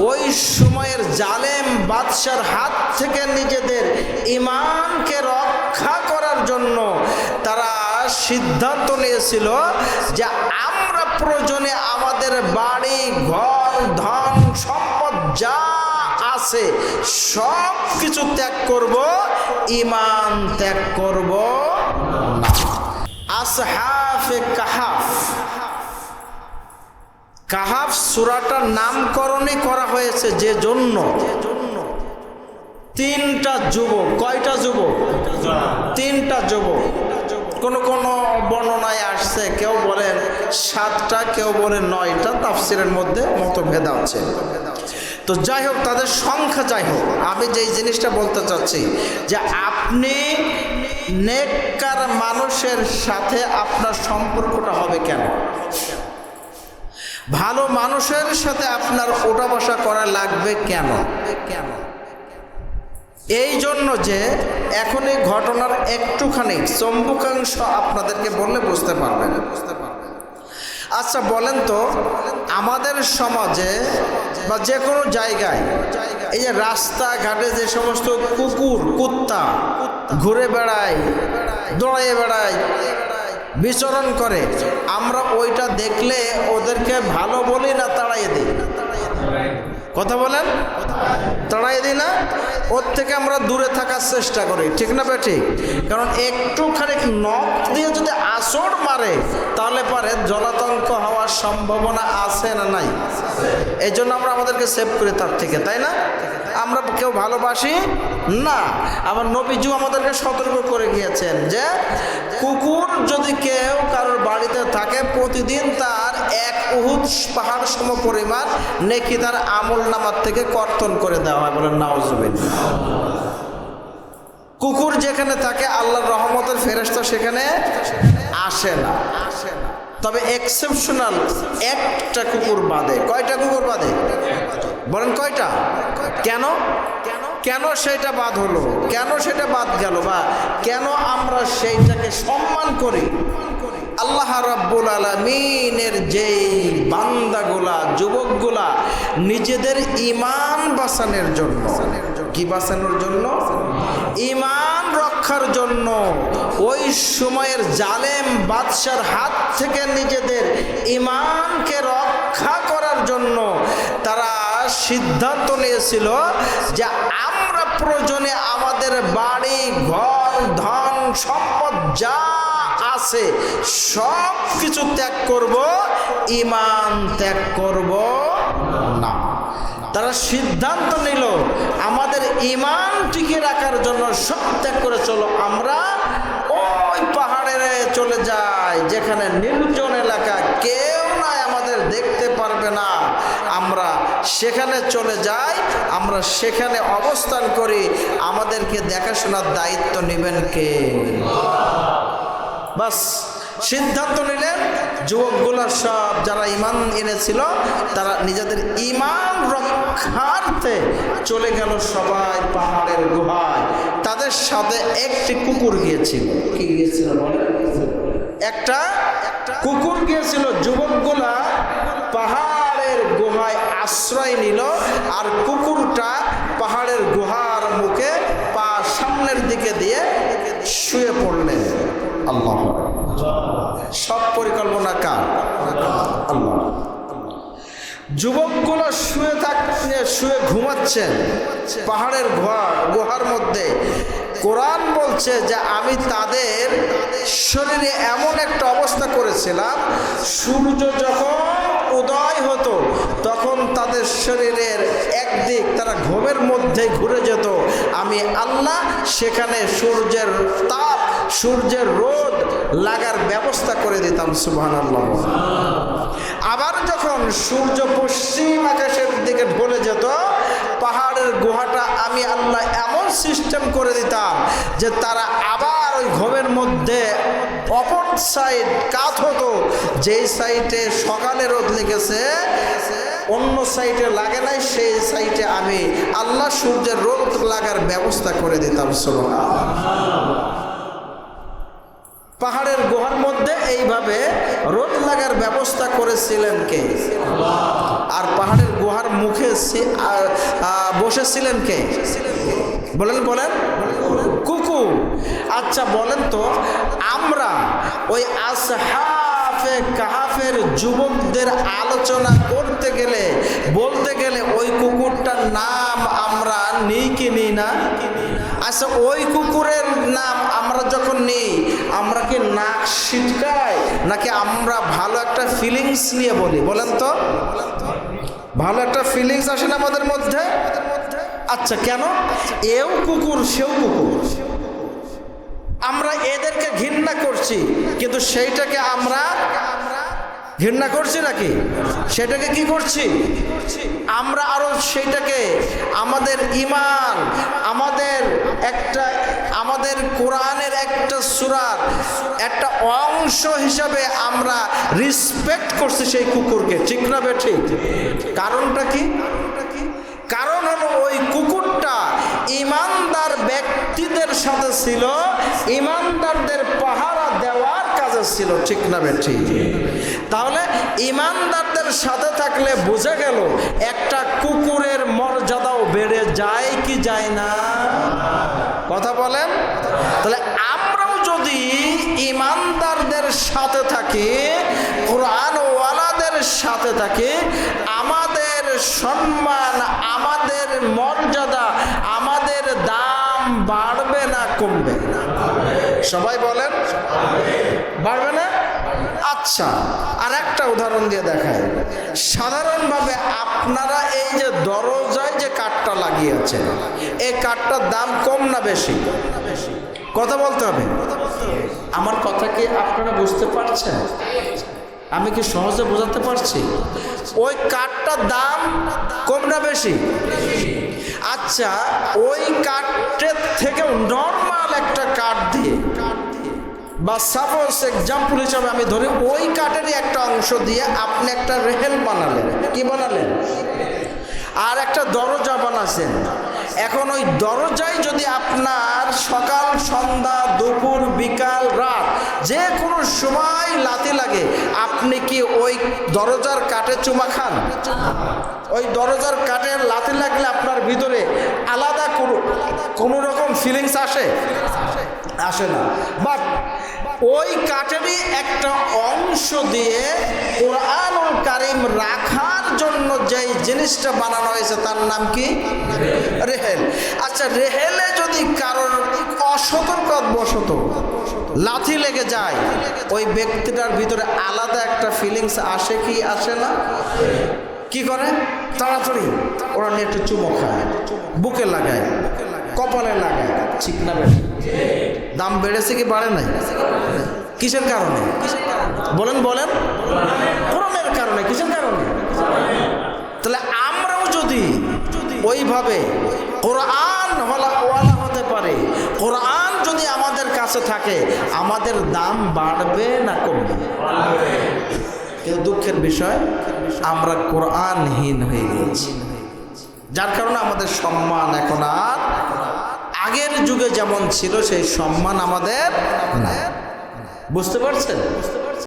ওই সময়ের জালেম বাদশার হাত থেকে নিজেদের ঈমানকে রক্ষা করার জন্য তারা সিদ্ধান্ত নিয়েছিল যে আমরা প্রয়োজনে আমাদের বাড়ি ঘর ধন সম্পদ যা আছে সব কিছু ত্যাগ করব, ঈমান ত্যাগ করব না। আসহাফে কাহাফ, কাহাফ সূরাটার নামকরণই করা হয়েছে যে জন্য তিনটা যুবক, কয়টা যুবক? তিনটা যুবক। কোন কোন বর্ণনায় আসছে, কেউ বলেন 7টা, কেউ বলেন 9টা, তাফসিরের মধ্যে মতভেদ আছে। তো যাই হোক, তাদের সংখ্যা যাই হোক, আমি যেই জিনিসটা বলতে চাচ্ছি যে আপনি নেককার মানুষের সাথে আপনার সম্পর্কটা হবে কেন? ভালো মানুষের সাথে আপনার ওঠা বসা করা লাগবে কেন? এই জন্য যে এখন এই ঘটনার একটুখানি চম্বুকাংশ আপনাদেরকে বললে বুঝতে পারবেন। আচ্ছা বলেন তো, আমাদের সমাজে বা যে কোনো জায়গায় এই যে রাস্তাঘাটে যে সমস্ত কুকুর কুত্তা ঘুরে বেড়ায়, দৌড়াইয়ে বেড়ায়, বিচরণ করে, আমরা ওইটা দেখলে ওদেরকে ভালো বলি না তাড়াইয়ে দিই? কথা বলেন, তাড়াইয়ে দিই না? ওর থেকে আমরা দূরে থাকার চেষ্টা করি, ঠিক না ঠিক? কারণ একটুখানি নখ দিয়ে যদি আঁচড় মারে তাহলে পরে জলাতঙ্ক হওয়ার সম্ভাবনা আছে না নাই? এই জন্য আমরা আমাদেরকে সেভ করি তার থেকে, তাই না? আমরা কেউ ভালোবাসি না। আবার নবীজু আমাদেরকে সতর্ক করে গিয়েছেন যে কুকুর যদি কেউ কারোর বাড়িতে থাকে, প্রতিদিন তার 1 উহুদ পাহাড় সম পরিমাণ নেকি তার আমল নামার থেকে কর্তন করে দেওয়া হয়। বলেন নাউজুবিল্লাহ। কুকুর যেখানে থাকে আল্লাহর রহমতের ফেরেশতা সেখানে আসে না। তবে এক্সেপশনাল একটা কুকুর বাদে। কয়টা কুকুর বাদে? বলেন কয়টা? কেন কেন সেটা বাদ হলো? কেন সেটা বাদ গেল? বা কেন আমরা সেইটাকে সম্মান করি? আল্লাহ রাব্বুল আলামিনের যেই বান্দাগুলা, যুবকগুলা নিজেদের ঈমান বাঁচানোর জন্য, কি বাঁচানোর জন্য? ঈমান রক্ষার জন্য ওই সময়ের জালেম বাদশার হাত থেকে নিজেদের ঈমানকে রক্ষা করার জন্য তারা সিদ্ধান্ত নিয়েছিল যে আমরা প্রয়োজনে আমাদের বাড়ি ঘর ধন সম্পদ যা আছে সব কিছু ত্যাগ করব, ঈমান ত্যাগ করব না। তারা সিদ্ধান্ত নিল আমাদের ঈমান টিকে রাখার জন্য সব ত্যাগ করে চলো আমরা ওই পাহাড়ে চলে যাই, যেখানে নির্জন এলাকা, কেউ নাই আমাদের দেখতে পারবে না। আমরা সেখানে চলে যাই, আমরা সেখানে অবস্থান করি, আমাদেরকে দেখাশোনার দায়িত্ব নেবেন কে? বাস সিদ্ধান্ত নিলেন। যুবকগুলো সব যারা ঈমান এনেছিল তারা নিজেদের ঈমান রক্ষার্থে চলে গেল সবাই পাহাড়ের গুহায়। তাদের সাথে একটি কুকুর গিয়েছিল। কি গিয়েছিল বলে? একটা কুকুর গিয়েছিল। যুবকগুলা পাহাড়ের গুহায় আশ্রয় নিল, আর কুকুরটা পাহাড়ের গুহার মুখে পা সামনের দিকে দিয়ে শুয়ে পড়লেন। আল্লাহ, সব পরিকল্পনা কার? আল্লাহ। যুবকগুলো শুয়ে ঘুমাচ্ছেন পাহাড়ের গুহার মধ্যে। কোরআন বলছে যে আমি তাদের শরীরে এমন একটা অবস্থা করেছিলাম, সূর্য যখন উদয় হতো তখন তাদের শরীরের একদিক তারা ঘুমের মধ্যে ঘুরে যেত। আমি আল্লাহ সেখানে সূর্যের তাপ, সূর্যের রোদ লাগার ব্যবস্থা করে দিতাম। সুবহানাল্লাহ। আবার যখন সূর্য পশ্চিম আকাশের দিকে ঢলে যেত, পাহাড়ের গুহাটা আমি আল্লাহ এমন সিস্টেম করে দিতাম যে তারা আবার ওই ঘুমের মধ্যে অপর সাইড কাত হতো। যেই সাইডে সকালে রোদ লেগেছে অন্য সাইডে লাগে নাই, সেই সাইডে আমি আল্লাহ সূর্যের রোদ লাগার ব্যবস্থা করে দিতাম। সুবহানাল্লাহ। পাহাড়ের গুহার মধ্যে এইভাবে রোদ লাগার ব্যবস্থা করেছিলেন কে? আর পাহাড়ের গুহার মুখে বসেছিলেন কে? বলেন বলেন, কুকুর। আচ্ছা বলেন তো, আমরা ওই আসহাবে কাহাফের যুবকদের আলোচনা করতে গেলে, বলতে গেলে ওই কুকুরটার নাম আমরা নিই কি নিই না? আচ্ছা ওই কুকুরের নাম আমরা যখন নিই, আমরা কি নাক ছিটকাই নাকি আমরা ভালো একটা ফিলিংস নিয়ে বলি? বলেন তো, ভালো একটা ফিলিংস আসে না আমাদের মধ্যে? আচ্ছা কেন? এও কুকুর সেও কুকুর, আমরা এদেরকে ঘৃণা করছি, কিন্তু সেইটাকে আমরা ঘৃণা করছি নাকি? সেটাকে কি করছি আমরা? আরো সেইটাকে আমাদের ঈমান, আমাদের কোরআনের একটা সূরার একটা অংশ হিসাবে আমরা রেসপেক্ট করছি সেই কুকুরকে, ঠিক না বেঠিক? কারণটা কি? কারণ হলো ওই কুকুরটা ঈমানদার ব্যক্তিদের সাথে ছিল, ঈমানদারদের পাহারা দেওয়ার কাজে ছিল, ঠিক না বেঠিক? তাহলে ঈমানদারদের সাথে থাকলে বোঝা গেল একটা কুকুরের মর্যাদাও বেড়ে যায় কি যায় না? কথা বলেন। তাহলে আমরাও যদি ঈমানদারদের সাথে থাকি, কোরআনওয়ালাদের সাথে থাকি, আমাদের সম্মান, আমাদের মর্যাদা, আমাদের দাম বাড়বে না কমবে? সবাই বলেন, বাড়বে না? আচ্ছা আর একটা উদাহরণ দিয়ে দেখায়। সাধারণভাবে আপনারা এই যে দরজায় যে কাঠটা লাগিয়েছেন, এই কাঠটার দাম কম না বেশি? কথা বলতে হবে। আমার কথা কি আপনারা বুঝতে পারছেন? আমি কি সহজে বোঝাতে পারছি? ওই কাঠটার দাম কম না বেশি? আচ্ছা ওই কাঠের থেকে নর্মাল একটা কাঠ দিয়ে, বা সাপোজ এক্সাম্পল হিসাবে আমি ধরি, ওই কাঠেরই একটা অংশ দিয়ে আপনি একটা রেহেল বানালেন। কি বানালেন? আর একটা দরজা বানাচ্ছেন। এখন ওই দরজায় যদি আপনার সকাল সন্ধ্যা দুপুর বিকাল রাত যে কোনো সময় লাথি লাগে, আপনি কি ওই দরজার কাঠে চুমা খান? ওই দরজার কাঠের লাথি লাগলে আপনার ভিতরে আলাদা কোনো রকম ফিলিংস আসে? আসে না। বাট ওই কাঠেরই একটা অংশ দিয়ে কোরআনুল কারীম রাখার জন্য যেই জিনিসটা বানানো হয়েছে তার নাম কি? রেহেল। আচ্ছা রেহেলে যদি কারোর অসতর্কবশত লাথি লেগে যায়, ওই ব্যক্তিটার ভিতরে আলাদা একটা ফিলিংস আসে কি আসে না? কি করে? তাড়াতাড়ি ওরা নিয়ে একটু চুমো খায়, বুকে লাগায়, কপালে লাগায়, ঠিক না? দাম বেড়েছে কি বাড়ে নাই? কিসের কারণে? বলেন বলেন, কোরআনের কারণে। কিসের কারণে? তাহলে আমরাও যদি ওইভাবে কোরআন ওয়ালা হতে পারে, কোরআন যদি আমাদের কাছে থাকে, আমাদের দাম বাড়বে না কমবে? কিন্তু দুঃখের বিষয় আমরা কোরআনহীন হয়ে গেছি, যার কারণে আমাদের সম্মান এখন আর আগের যুগে যেমন ছিল সেই সম্মান আমাদের না। বুঝতে পারছেন?